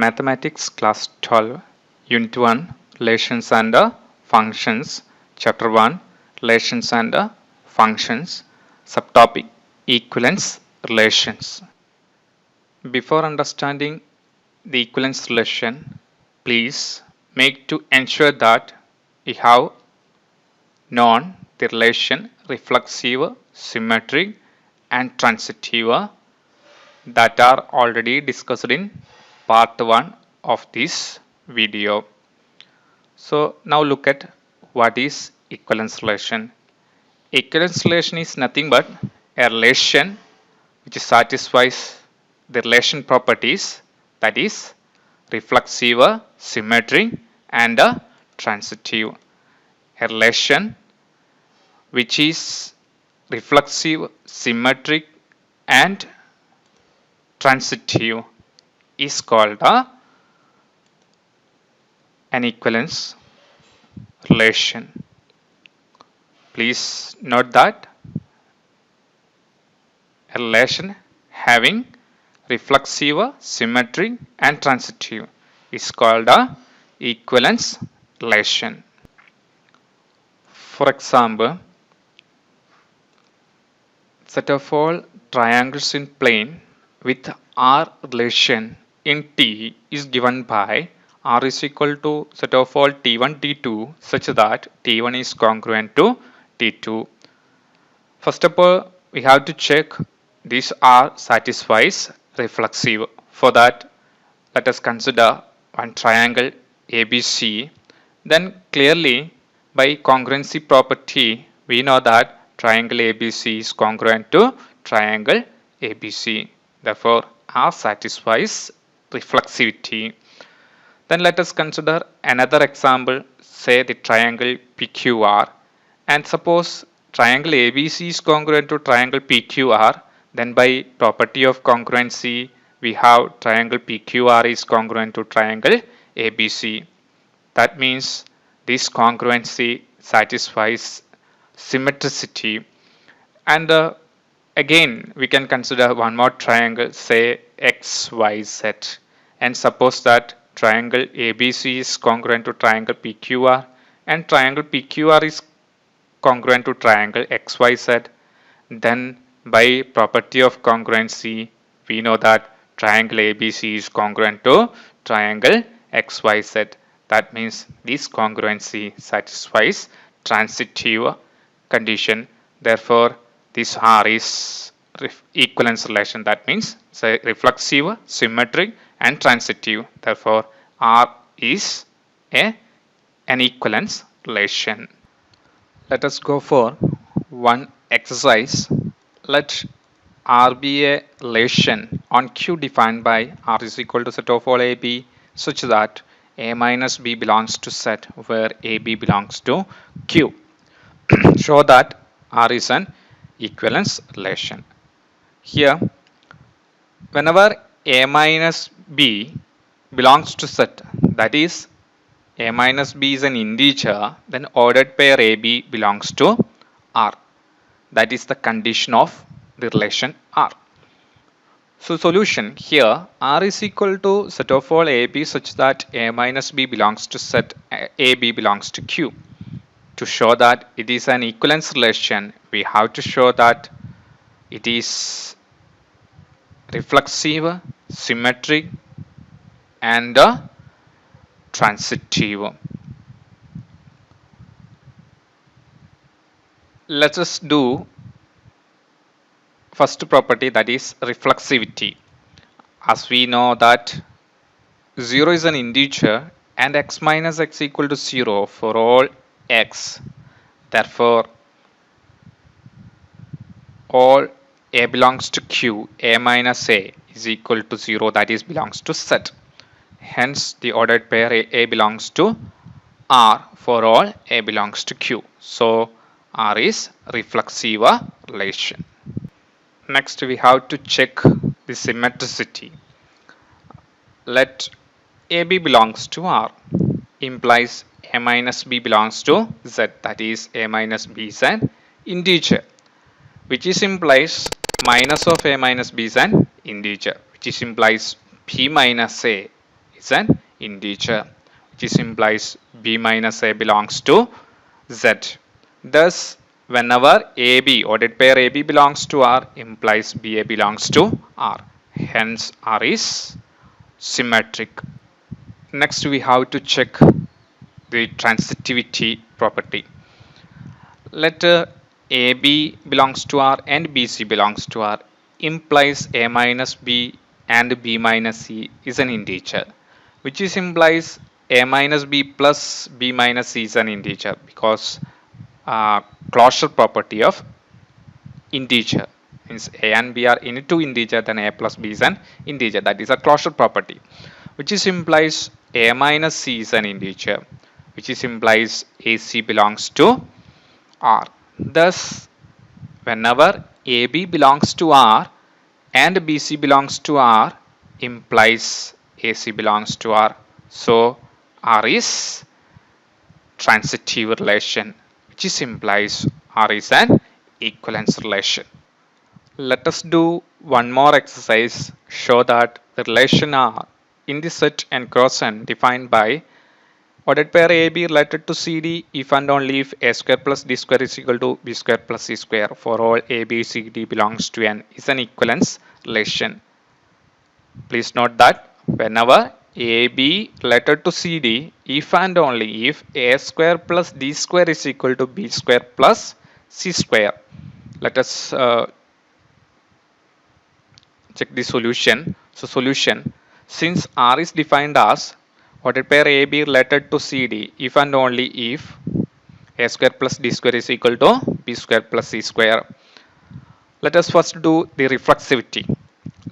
Mathematics Class 12, Unit 1, Relations and Functions, Chapter 1, Relations and Functions, Subtopic, Equivalence Relations. Before understanding the equivalence relation, please make to ensure that you have known the relation reflexive, symmetric, and transitive that are already discussed in part 1 of this video. So now look at what is equivalence relation. Equivalence relation is nothing but a relation which satisfies the relation properties, that is reflexive, symmetric, and transitive. A relation which is reflexive, symmetric, and transitive is called an equivalence relation. Please note that a relation having reflexive, symmetric, and transitive is called a equivalence relation. For example, set of all triangles in plane with R relation in T is given by R is equal to set of all T1, T2 such that T1 is congruent to T2. First of all, we have to check this R satisfies reflexive. For that, let us consider one triangle ABC. Then clearly by congruency property, we know that triangle ABC is congruent to triangle ABC. Therefore, R satisfies reflexivity. Then let us consider another example, say the triangle PQR. And suppose triangle ABC is congruent to triangle PQR, then by property of congruency, we have triangle PQR is congruent to triangle ABC. That means this congruency satisfies symmetricity. And again, we can consider one more triangle, say XYZ. And suppose that triangle ABC is congruent to triangle PQR and triangle PQR is congruent to triangle XYZ. Then by property of congruency, we know that triangle ABC is congruent to triangle XYZ. That means this congruency satisfies transitive condition. Therefore, this R is equivalence relation. That means say reflexive, symmetric, and transitive. Therefore, R is an equivalence relation. Let us go for one exercise. Let R be a relation on Q defined by R is equal to set of all AB such that A minus B belongs to set where AB belongs to Q. Show that R is an equivalence relation. Here, whenever A minus B belongs to set, that is A minus B is an integer, then ordered pair AB belongs to R. That is the condition of the relation R. So solution here, R is equal to set of all AB such that A minus B belongs to set AB belongs to Q. To show that it is an equivalence relation, we have to show that it is reflexive, symmetric, and transitive. Let us do first property, that is reflexivity. As we know that 0 is an integer and x minus x equal to 0 for all x. Therefore, all A belongs to Q, A minus A is equal to 0, that is belongs to set. Hence, the ordered pair A belongs to R for all A belongs to Q. So, R is reflexive relation. Next, we have to check the symmetricity. Let AB belongs to R implies A minus B belongs to Z, that is A minus B is an integer, which is implies minus of A minus B is an integer, which is implies P minus A is an integer, which implies b minus a belongs to z. Thus, whenever AB, ordered pair AB belongs to R, implies BA belongs to R. Hence, R is symmetric. Next, we have to check the transitivity property. Let AB belongs to R and BC belongs to R implies A minus B and B minus C is an integer, which is implies A minus B plus B minus C is an integer, because closure property of integer means A and B are into integer, then A plus B is an integer. That is a closure property, which is implies A minus C is an integer, which is implies AC belongs to R. Thus, whenever AB belongs to R and BC belongs to R, implies AC belongs to R. So, R is transitive relation, which is implies R is an equivalence relation. Let us do one more exercise. Show that the relation R in the set n cross n defined by ordered pair AB related to CD if and only if A square plus D square is equal to B square plus C square for all A, B, C, D belongs to N is an equivalence relation. Please note that whenever AB related to CD, if and only if A square plus D square is equal to B square plus C square. Let us check the solution. So solution, since R is defined as ordered pair AB related to CD if and only if A square plus D square is equal to B square plus C square. Let us first do the reflexivity.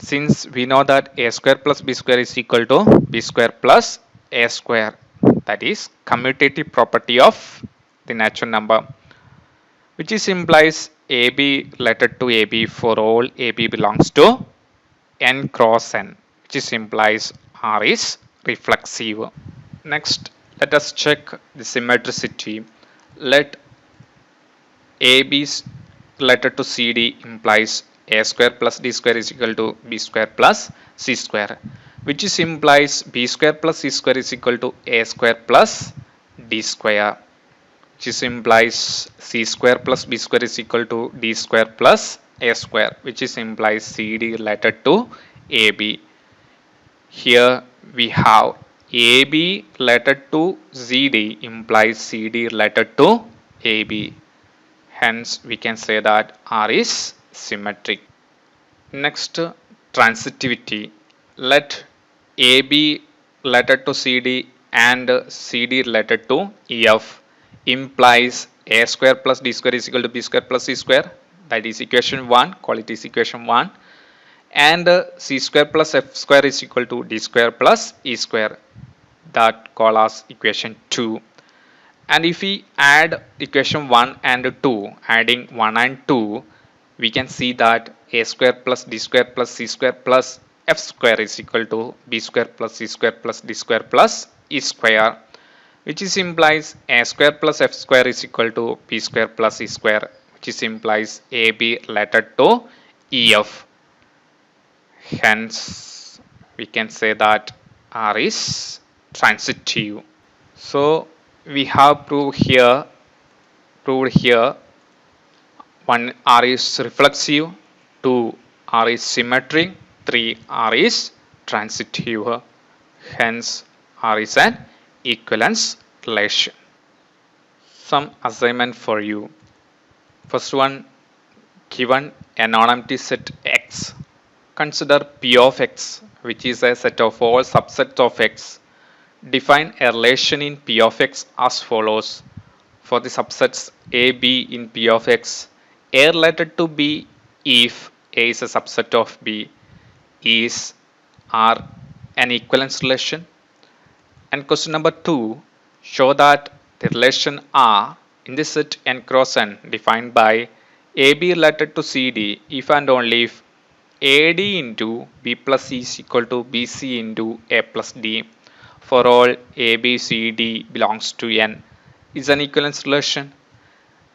Since we know that A square plus B square is equal to B square plus A square, that is commutative property of the natural number, which is implies AB related to AB for all AB belongs to n cross n, which is implies R is reflexive. Next, let us check the symmetricity. Let AB related to CD implies A square plus D square is equal to B square plus C square, which is implies B square plus C square is equal to A square plus D square, which is implies C square plus B square is equal to D square plus A square, which is implies CD related to AB. Here we have AB related to CD implies CD related to AB. Hence, we can say that R is symmetric. Next, transitivity. Let AB related to CD and CD related to EF implies A square plus D square is equal to B square plus C square. That is equation 1, call it is equation 1. And C square plus F square is equal to D square plus E square, that call as equation 2. And if we add equation 1 and 2, adding 1 and 2, we can see that A square plus D square plus C square plus F square is equal to B square plus C square plus D square plus E square, which is implies A square plus F square is equal to B square plus E square, which is implies AB related to EF. Hence, we can say that R is transitive. So, we have proved here 1 R is reflexive, 2 R is symmetric, 3 R is transitive. Hence, R is an equivalence relation. Some assignment for you. First one, given a non-empty set X, consider P of X, which is a set of all subsets of X. Define a relation in P of X as follows. For the subsets A, B in P of X, A related to B if A is a subset of B is R an equivalence relation. And question number 2, show that the relation R in the set n cross n defined by AB related to CD if and only if AD into B plus C is equal to BC into A plus D for all A, B, C, D belongs to N is an equivalence relation.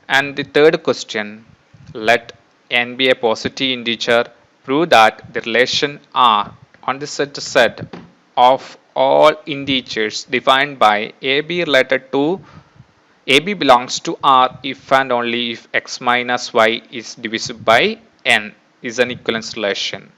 And the third question, let N be a positive integer, prove that the relation R on the set of all integers defined by AB related to AB belongs to R if and only if x minus y is divisible by n is an equivalence relation.